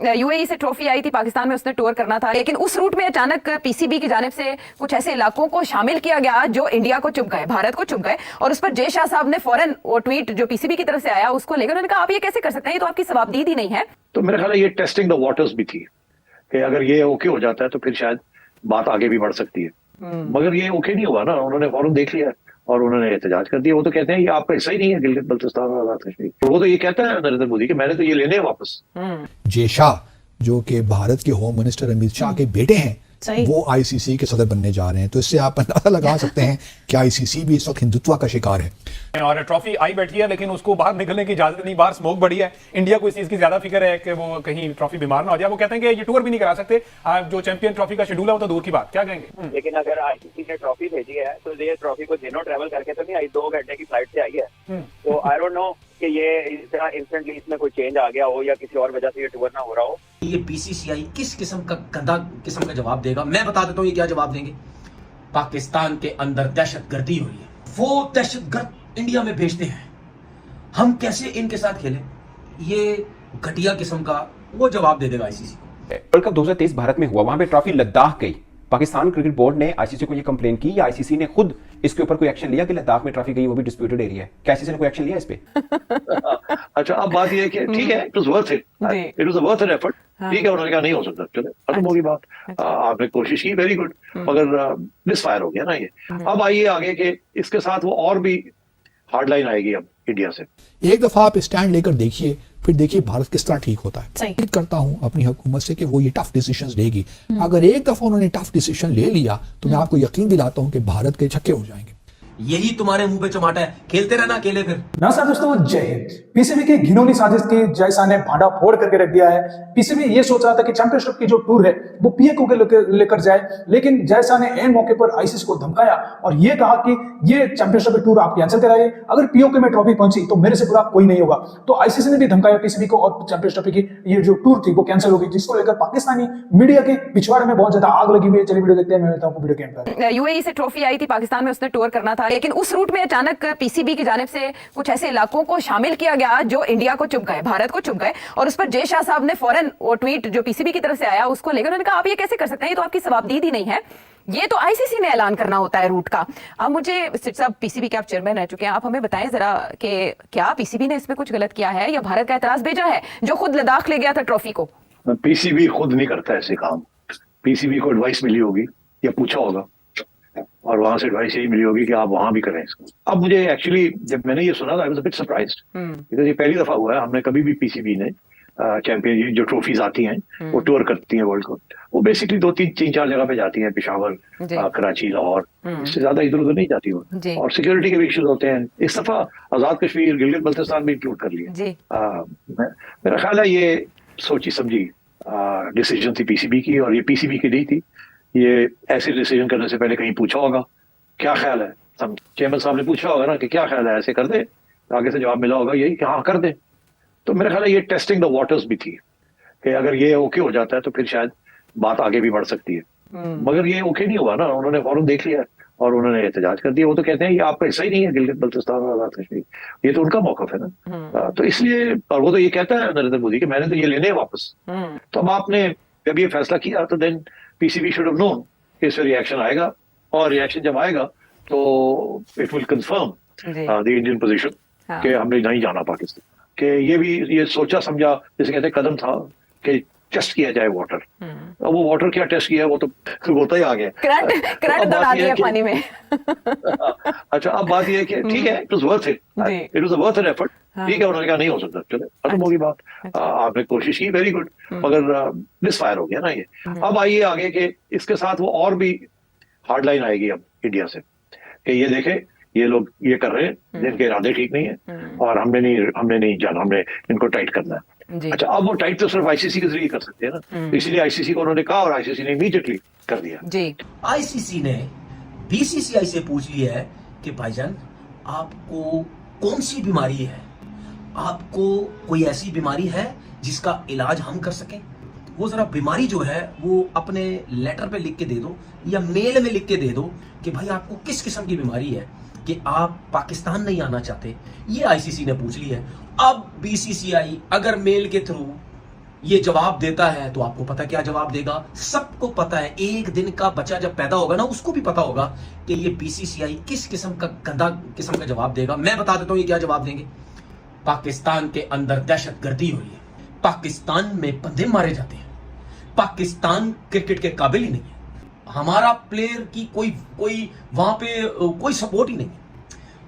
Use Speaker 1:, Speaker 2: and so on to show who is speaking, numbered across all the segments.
Speaker 1: UAE से trophy I थी, पाकिस्तान में उसने टूर करना था, लेकिन उस रूट में अचानक पीसीबी की जानिब से कुछ ऐसे इलाकों को शामिल किया गया जो इंडिया को चुप गए, भारत को चुप गए, और उस पर जय शाह साहब ने फौरन वो ट्वीट जो पीसीबी की तरफ से आया उसको लेकर उन्होंने कहा आप ये कैसे कर सकते हैं, ये तो आपकी जवाबदीदी नहीं है।
Speaker 2: तो मेरा ख्याल है ये टेस्टिंग द वाटर्स भी थी कि अगर ये ओके हो जाता है तो फिर शायद बात आगे भी बढ़ सकती है, मगर ये ओके नहीं हुआ ना, उन्होंने फौरन देख लिया और उन्होंने एहतजाज कर दिया। वो तो कहते हैं ये आपका हिस्सा ही नहीं है गिलगित बल्तिस्तान और आजाद कश्मीर। वो तो ये कहता है नरेंद्र मोदी कि मैंने तो ये लेने हैं वापस।
Speaker 3: जय शाह जो कि भारत के होम मिनिस्टर अमित शाह के बेटे हैं, वो आईसीसी के सदर बनने जा रहे हैं, तो इससे आप अंदाजा लगा सकते हैं कि आईसीसी भी इस वक्त हिंदुत्व का शिकार है।
Speaker 4: और ट्रॉफी आई बैठी है लेकिन उसको बाहर निकलने की इजाजत नहीं, बाहर स्मोक बढ़ी है। इंडिया को इस चीज की ज्यादा फिक्र है कि वो कहीं ट्रॉफी बीमार ना हो जाए। वो कहते हैं कि ये टूर भी नहीं करा सकते, जो चैंपियन ट्रॉफी का शेड्यूल है वो तो दूर की बात, क्या कहेंगे?
Speaker 5: लेकिन अगर आईसीसी ने ट्रॉफी भेजी है तो ये ट्रॉफी को दिनों ट्रैवल करके तो नहीं आई, 2 घंटे की फ्लाइट से आई है। तो आई डोंट नो कि ये इस तरह इंस्टेंटली इसमें कोई चेंज आ गया हो या किसी और वजह से ये टूर ना हो रहा हो।
Speaker 6: ये बीसीसीआई किस किस्म का गंदा किस्म का जवाब देगा, मैं बता देता हूँ ये क्या जवाब देंगे। पाकिस्तान के अंदर दहशतगर्दी हो रही है, वो दहशतगर्द इंडिया में भेजते हैं, हम कैसे इनके साथ खेलें, ये घटिया किस्म का वो जवाब दे देगा आईसीसी को।
Speaker 7: वर्ल्ड कप 2023 भारत में हुआ, वहां पे ट्रॉफी लद्दाख गई। पाकिस्तान क्रिकेट बोर्ड ने आईसीसी को ये कंप्लेन की या आईसीसी ने खुद इसके ऊपर कोई एक्शन लिया कि लद्दाख में ट्रॉफी गई, वो भी डिस्प्यूटेड एरिया है, क्या आईसीसी ने कोई एक्शन लिया इस पे?
Speaker 2: अच्छा, अब बात ये है कि ठीक है, it was worth it, it was worth an effort. ठीक है, उन्होंने कहा नहीं हो सकता, चले खत्म होगी बात, आपने कोशिश की, वेरी गुड, मगर मिसफायर हो गया ना ये। अब आइए आगे के इसके साथ वो और भी हार्ड लाइन आएगी अब इंडिया से।
Speaker 3: एक दफा आप स्टैंड लेकर देखिए, फिर देखिए भारत किस तरह ठीक होता है। उम्मीद करता हूं अपनी हुकूमत से कि वो ये टफ डिसीजंस लेगी। अगर एक दफा उन्होंने टफ डिसीजन ले लिया तो मैं आपको यकीन दिलाता हूं कि भारत के छक्के हो जाएंगे।
Speaker 6: यही तुम्हारे मुंह पे चमाटा है, खेलते रहना अकेले फिर।
Speaker 8: नमस्कार दोस्तों, जय हिंद। पीसीबी की घिनौनी साजिश के जय शाह ने भांडा फोड़ करके रख दिया है। पीसीबी ये सोच रहा था कि चैंपियनशिप की जो टूर है वो पीएको के लेकर जाए, लेकिन जय शाह ने एन मौके पर आईसीसी को धमकाया और ये कहा कि ये चैंपियनशिप टूर आप कैंसिल कराइए, अगर पीओके में ट्रॉफी पहुंची तो मेरे से बुरा कोई नहीं होगा। तो आईसीसी ने भी धमकाया पीसीबी को और चैंपियनशिप की ये जो टूर थी वो कैंसिल होगी, जिसको लेकर पाकिस्तानी मीडिया के पिछवाड़े में बहुत ज्यादा आग लगी हुई है। चलिए वीडियो देखते हैं, मैं मिलता हूं वीडियो के अंदर।
Speaker 1: यूएई से ट्रॉफी आई थी, पाकिस्तान में उसने टूर करना था, लेकिन उस रूट में अचानक पीसीबी की जानिब से कुछ ऐसे इलाकों को शामिल किया गया जो इंडिया को चुप गए, भारत को चुप गए, और उस पर जय शाह साहब ने फौरन वो ट्वीट जो पीसीबी की तरफ से आया उसको लेकर उन्होंने कहा आप ये कैसे कर सकते हैं, ये तो आपकी जवाबदीदी नहीं है, ये तो आईसीसी ने ऐलान करना होता है रूट का। अब मुझे साहब, पीसीबी के आप चेयरमैन रह चुके हैं, आप हमें बताएं जरा कि क्या पीसीबी ने इसमें कुछ गलत किया है या भारत का एतराज भेजा है जो खुद लद्दाख ले गया था ट्रॉफी को?
Speaker 2: पीसीबी खुद नहीं करता ऐसे काम, पीसीबी को एडवाइस मिली होगी या पूछा होगा और वहां से एडवाइस यही मिली होगी कि आप वहां भी करें इसको। अब मुझे एक्चुअली जब मैंने ये सुना था I was a bit surprised, because ये पहली दफा हुआ है, हमने कभी भी पीसीबी ने चैंपियन जो ट्रॉफीज आती हैं वो टूर करती हैं वर्ल्ड कप, वो बेसिकली 2-3-4 जगह पे जाती हैं, पेशावर, कराची, लाहौर, इससे ज्यादा इधर उधर नहीं जाती वो, और सिक्योरिटी के भी इश्यूज होते हैं। इस दफा आजाद कश्मीर, गिलगित बल्तिस्तान भी इंक्लूड कर लिया। मेरा ख्याल है ये सोची समझी डिसीजन थी पीसीबी की, और ये पीसीबी की नहीं थी, ये ऐसे डिसीजन करने से पहले कहीं पूछा होगा क्या ख्याल है, चेयरमैन साहब ने पूछा होगा ना कि क्या ख्याल है, ऐसे कर दे, आगे से जवाब मिला होगा यही कि हाँ कर दे। तो मेरा ख्याल है ये टेस्टिंग द वाटर्स भी थी कि अगर ये ओके हो जाता है तो फिर शायद बात आगे भी बढ़ सकती है, मगर ये ओके नहीं हुआ ना, उन्होंने फौरन देख लिया और उन्होंने एहतजाज कर दिया। वो तो कहते हैं ये आपका हिस्सा ही नहीं है गिलगित बल्तिस्तान और आजाद कश्मीर, ये तो उनका मौकफ है ना। तो इसलिए, और वो तो ये कहता है नरेंद्र मोदी कि मैंने तो ये लेने हैं वापस। तो अब आपने जब ये फैसला किया तो then PCB should have known कि इससे रिएक्शन आएगा, और रिएक्शन जब आएगा तो it will confirm the Indian position कि हमने नहीं जाना पाकिस्तान, कि ये भी ये सोचा समझा जैसे कहते हैं कदम था कि टेस्ट किया जाए वाटर। अब वो वाटर क्या टेस्ट किया, वो तो होता ही आ गया,
Speaker 1: करंट दौड़ा दिया पानी में।
Speaker 2: अच्छा, अब बात ये है कि ठीक है, it was worth it, it was worth an effort. ठीक है, उन्होंने कहा नहीं हो सकता, चले खत्म होगी बात, आपने कोशिश की, वेरी गुड, मगर मिसफायर हो गया ना ये। अब आइए आगे के इसके साथ वो और भी हार्ड लाइन आएगी अब इंडिया से कि ये देखें ये लोग ये कर रहे हैं, जिनके इरादे ठीक नहीं है, और हमने नहीं जाना, हमने इनको टाइट करना है। अच्छा, अब वो टाइट तो सिर्फ आईसीसी के जरिए कर सकते हैं ना, इसीलिए आईसीसी को उन्होंने कहा और आईसीसी ने इमीडिएटली कर दिया।
Speaker 6: आईसीसी ने बीसीसीआई से पूछ लिया है कि भाईजान आपको कौन सी बीमारी है, आपको कोई ऐसी बीमारी है जिसका इलाज हम कर सकें, वो जरा बीमारी जो है वो अपने लेटर पे लिख के दे दो या मेल में लिख के दे दो कि भाई आपको किस किस्म की बीमारी है कि आप पाकिस्तान नहीं आना चाहते। ये आईसीसी ने पूछ लिया है। अब बीसीसीआई अगर मेल के थ्रू ये जवाब देता है तो आपको पता क्या जवाब देगा। सबको पता है, एक दिन का बच्चा जब पैदा होगा ना उसको भी पता होगा कि ये बीसीसीआई किस किस्म का गंदा किस्म का जवाब देगा। मैं बता देता हूं ये क्या जवाब देंगे। पाकिस्तान के अंदर दहशतगर्दी हो रही है, पाकिस्तान में बंदे मारे जाते हैं, पाकिस्तान क्रिकेट के काबिल ही नहीं है, हमारा प्लेयर की कोई वहां पे कोई सपोर्ट ही नहीं है।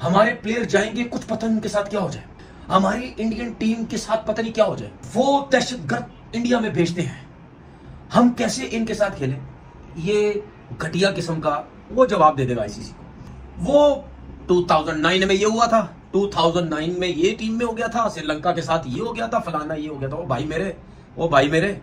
Speaker 6: हमारे प्लेयर जाएंगे, कुछ पता नहीं उनके साथ क्या हो जाए, हमारी इंडियन टीम के साथ पता नहीं क्या हो जाए, वो दहशतगर्द इंडिया में भेजते हैं, हम कैसे इनके साथ खेलें। ये घटिया किस्म का वो जवाब दे देगा आईसीसी को। वो 2009 में ये हुआ था, 2009 में ये टीम में हो गया था, श्रीलंका के साथ ये हो गया था, फलाना ये हो गया था। ओ भाई मेरे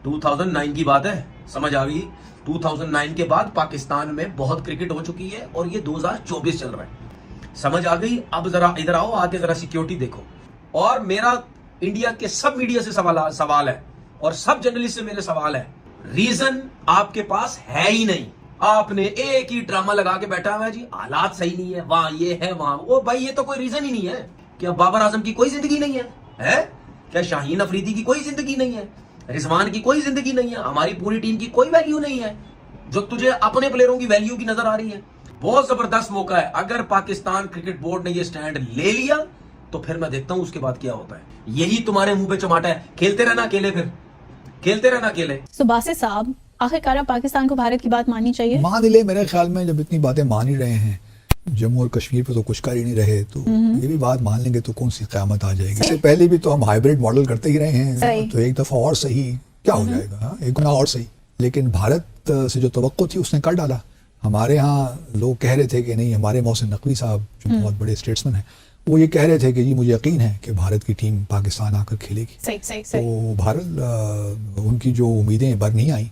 Speaker 6: 2009 की बात है, समझ आ गई। 2009 के बाद पाकिस्तान में बहुत क्रिकेट हो चुकी है और ये 2024 चल रहा है, समझ आ गई। अब जरा इधर आओ, आके जरा सिक्योरिटी देखो। और मेरा इंडिया के सब मीडिया से सवाल है और सब जर्नलिस्ट से मेरे सवाल है, रीजन आपके पास है ही नहीं। आपने एक ही ड्रामा लगा के बैठा हुआ है जी, हालात सही नहीं है, वहां ये है वहां वो। भाई ये तो कोई रीजन ही नहीं है। क्या बाबर आजम की कोई जिंदगी नहीं है? क्या शाहीन अफरीदी की कोई जिंदगी नहीं है? रिजवान की कोई जिंदगी नहीं है? हमारी पूरी टीम की कोई वैल्यू नहीं है जो तुझे अपने प्लेयरों की वैल्यू की नजर आ रही है? बहुत जबरदस्त मौका है। अगर पाकिस्तान क्रिकेट बोर्ड ने ये स्टैंड ले लिया तो फिर मैं देखता हूं उसके बाद क्या होता है। यही तुम्हारे मुंह पे चमाटा है, खेलते रहना अकेले, फिर खेलते रहना अकेले।
Speaker 9: सो बासित साहब, आखिरकार पाकिस्तान को भारत की बात माननी चाहिए?
Speaker 3: मान ले, मेरे ख्याल में जब इतनी बातें मान ही रहे हैं, जम्मू और कश्मीर पे तो कुछ कर ही नहीं रहे, तो ये भी बात मान लेंगे तो कौन सी क़यामत आ जाएगी। इससे पहले भी तो हम हाइब्रिड मॉडल करते ही रहे हैं, तो एक दफा और सही क्या हो जाएगा, एक गुना और सही। लेकिन भारत से जो तवक्को थी उसने कर डाला। हमारे यहाँ लोग कह रहे थे कि नहीं, हमारे मोहसिन नकवी साहब जो बहुत बड़े स्टेट्समैन हैं, वो ये कह रहे थे कि जी मुझे यकीन है कि भारत की टीम पाकिस्तान आकर खेलेगी।
Speaker 9: सही।
Speaker 3: तो भारत, उनकी जो उम्मीदें बर नहीं आई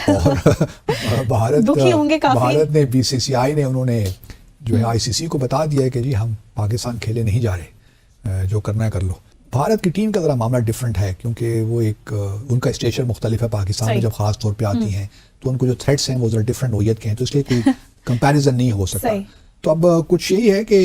Speaker 3: और भारत ने बीसीसीआई ने उन्होंने जो है आईसीसी को बता दिया है कि जी हम पाकिस्तान खेले नहीं जा रहे, जो करना है कर लो। भारत की टीम का ज़रा मामला डिफरेंट है क्योंकि वो एक उनका स्टेचर मुख्तलिफ है। पाकिस्तान में जब ख़ास तौर पे आती हैं तो उनको जो थ्रेट्स हैं वो ज़रा डिफरेंट नोयत के हैं, तो इसलिए कोई कंपैरिजन नहीं हो सकता। तो अब कुछ यही है कि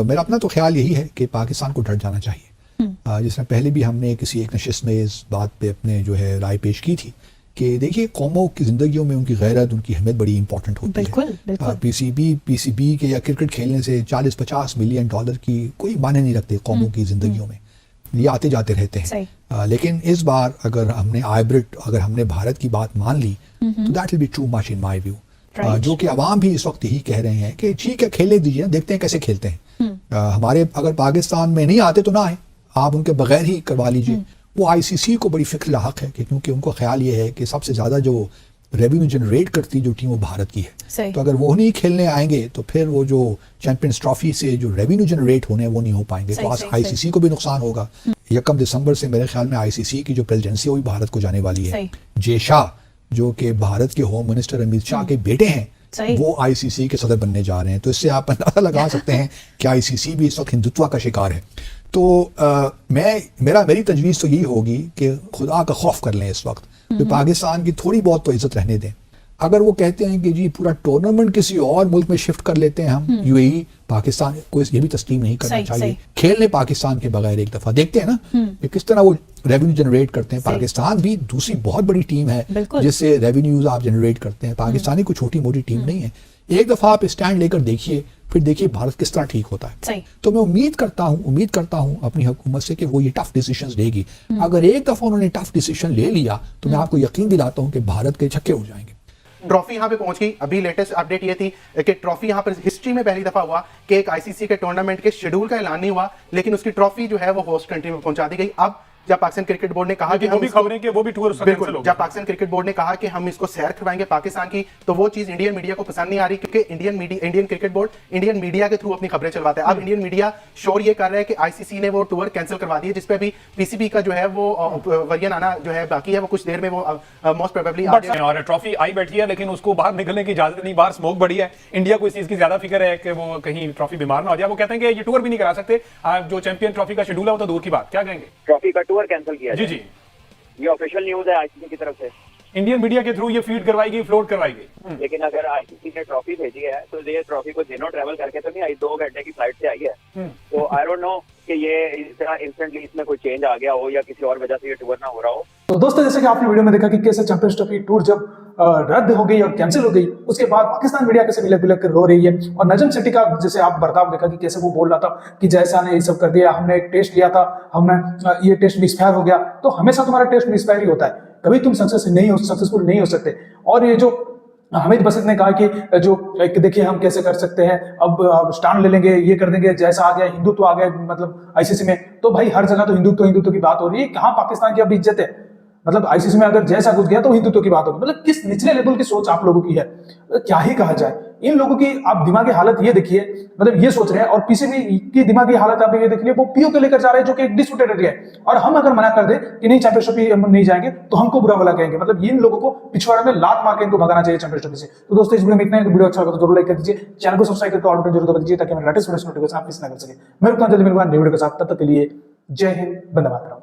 Speaker 3: मेरा अपना तो ख्याल यही है कि पाकिस्तान को डट जाना चाहिए। जिसमें पहले भी हमने किसी एक नशिस्त में इस बात पे अपने जो है राय पेश की थी कि देखिए, कौमों की ज़िंदगियों में उनकी गैरत, उनकी अहमियत बड़ी इंपॉर्टेंट होती है। पीसीबी के या क्रिकेट खेलने से 40-50 मिलियन डॉलर की कोई मायने नहीं रखते कौमों की ज़िंदगियों में, ये आते जाते रहते हैं। लेकिन इस बार अगर हमने भारत की बात मान ली तो that will be too much in my view. जो कि अवाम भी इस वक्त यही कह रहे हैं कि ठीक है, खेलने दीजिए, देखते हैं कैसे खेलते हैं। हमारे अगर पाकिस्तान में नहीं आते तो ना आए, आप उनके बगैर ही करवा लीजिए। वो आईसीसी को बड़ी फिक्र लाहक है कि क्योंकि उनको ख्याल ये है कि सबसे ज़्यादा जो रेवेन्यू जनरेट करती जो टीम वो भारत की है, तो अगर वो नहीं खेलने आएंगे तो फिर वो जो चैंपियंस ट्रॉफी से जो रेवेन्यू जनरेट होने वो नहीं हो पाएंगे। तो आईसीसी को भी नुकसान होगा। 1 दिसंबर से मेरे ख्याल में आईसीसी की जो प्रेसिडेंसी है वो भी भारत को जाने वाली है। जे शाह जो कि भारत के होम मिनिस्टर अमित शाह के बेटे हैं, वो आईसीसी के सदर बनने जा रहे हैं। तो इससे आप अंदाजा लगा सकते हैं कि आईसीसी भी इस वक्त हिंदुत्व का शिकार है। तो मेरी तजवीज़ तो यही होगी कि खुदा का खौफ कर लें इस वक्त, तो पाकिस्तान की थोड़ी बहुत तो इज्जत रहने दें। अगर वो कहते हैं कि जी पूरा टूर्नामेंट किसी और मुल्क में शिफ्ट कर लेते हैं हम, यूएई, पाकिस्तान को ये भी तस्लीम नहीं करना चाहिए। खेलने पाकिस्तान के बगैर एक दफा देखते हैं ना कि किस तरह वो रेवेन्यू जनरेट करते हैं। पाकिस्तान भी दूसरी बहुत बड़ी टीम है जिससे रेवेन्यूज आप जनरेट करते हैं। पाकिस्तानी कोई छोटी मोटी टीम नहीं है। एक दफा आप स्टैंड लेकर देखिए, फिर देखिए भारत किस तरह ठीक होता है। तो मैं उम्मीद करता हूँ अपनी हुकूमत से कि वो ये टफ डिसीजंस लेगी। अगर एक दफा उन्होंने टफ डिसीजन ले लिया तो मैं आपको यकीन दिलाता हूँ कि भारत के छक्के उड़ जाएंगे।
Speaker 10: ट्रॉफी यहाँ पे पहुंच गई। अभी लेटेस्ट अपडेट ये थी कि ट्रॉफी यहाँ पर हिस्ट्री में पहली दफा हुआ कि एक आईसीसी के टूर्नामेंट के शेड्यूल का ऐलान नहीं हुआ, लेकिन उसकी ट्रॉफी जो है वो होस्ट कंट्री में पहुंचा दी गई। अब जब पाकिस्तान क्रिकेट बोर्ड ने कहा कि
Speaker 4: हम खबरें कि वो भी टूर
Speaker 10: बिल्कुल, जब पाकिस्तान क्रिकेट बोर्ड ने कहा कि हम इसको सैर करवाएंगे पाकिस्तान की, तो वो चीज इंडियन मीडिया को पसंद नहीं आ रही क्योंकि Indian cricket board Indian media के थ्रू अपनी खबरें चलवाता है। अब इंडियन मीडिया शोर ये कर रहा है कि आईसीसी ने वो टूर कैंसिल करवा दी है, जिसपे भी पीसीबी का जो है वो वर्जन आना जो है बाकी है, वो कुछ देर में वो मोस्ट प्रोबेबली आ जाएगा।
Speaker 4: और ट्रॉफी आई बैठी है लेकिन उसको बाहर निकलने की इजाजत नहीं, बाहर स्मोक बड़ी है। इंडिया को इस चीज की ज्यादा फिक्र है कि वो कहीं ट्रॉफी बीमार ना हो जाए। वो कहते हैं कि ये टूर भी नहीं करा सकते, जो चैंपियन ट्रॉफी का शेड्यूल है वो तो दूर की बात। क्या कहेंगे?
Speaker 5: ट्रॉफी का टूर कैंसिल किया
Speaker 4: जी,
Speaker 5: ये ऑफिशियल न्यूज है आईसीसी की तरफ से।
Speaker 4: इंडियन मीडिया के थ्रू ये फीड करवाई गई, फ्लोट करवाई गई।
Speaker 5: लेकिन अगर आईसीसी ने ट्रॉफी भेजी है तो ये ट्रॉफी को दिनों ट्रैवल करके तो नहीं आई, 2 घंटे की फ्लाइट से आई है। तो आई डोंट नो कि ये इस तरह इंस्टेंटली इसमें कोई चेंज आ गया हो या किसी और वजह से ये टूर ना हो रहा हो।
Speaker 8: तो दोस्तों जैसे कि आपने वीडियो में देखा कि कैसे चैंपियंस ट्रॉफी टूर जब रद्द हो गई और कैंसिल हो गई, उसके बाद पाकिस्तान मीडिया कैसे बिलक बिलक कर रो रही है। और नजम सेठी का जैसे आप बर्ताव देखा कि कैसे वो बोल रहा था कि जैसा ने ये सब कर दिया, हमने एक टेस्ट लिया था, हमने ये टेस्ट मिसफायर हो गया। तो हमेशा तुम्हारा टेस्ट मिसफायर ही होता है, कभी तुम सक्सेसफुल नहीं हो सकते। और ये जो हामिद बसत ने कहा कि जो देखिए हम कैसे कर सकते हैं, अब स्टैंड ले लेंगे, ये कर देंगे, जैसा आ गया हिंदुत्व आ गया मतलब आईसीसी में। तो भाई हर जगह तो हिंदुत्व की बात हो रही है, कहाँ पाकिस्तान की अब इज्जत है? मतलब आईसीसी में अगर जैसा घुस गया तो हिंदुत्व की बात होगी। मतलब किस निचले लेवल की सोच आप लोगों की है, क्या ही कहा जाए। इन लोगों की आप दिमागी हालत ये देखिए, मतलब ये सोच रहे हैं। और पीसीबी की दिमागी हालत आप ये देखिए, वो पीओ के लेकर जा रहे हैं जो कि एक डिस्प्यूटेड एरिया है। और हम अगर मना कर दे कि नहीं चैंपियनशिप हम नहीं जाएंगे तो हमको बुरा भला कहेंगे। मतलब इन लोगों को पिछवाड़े में लात मार के इनको भगाना चाहिए चैंपियनशिप से। तो दोस्तों इस वीडियो में इतना ही। वीडियो अच्छा लगा तो जरूर लाइक कर दीजिए, चैनल को सब्सक्राइब करके ऑल बटन जरूर दबा दीजिए ताकि हमारे लेटेस्ट वीडियो नोटिफिकेशन आप मिस ना कर सके। मैं रुकता हूं जल्दी मिलूंगा नए वीडियो के साथ, तब तक के लिए जय हिंद, वंदे मातरम।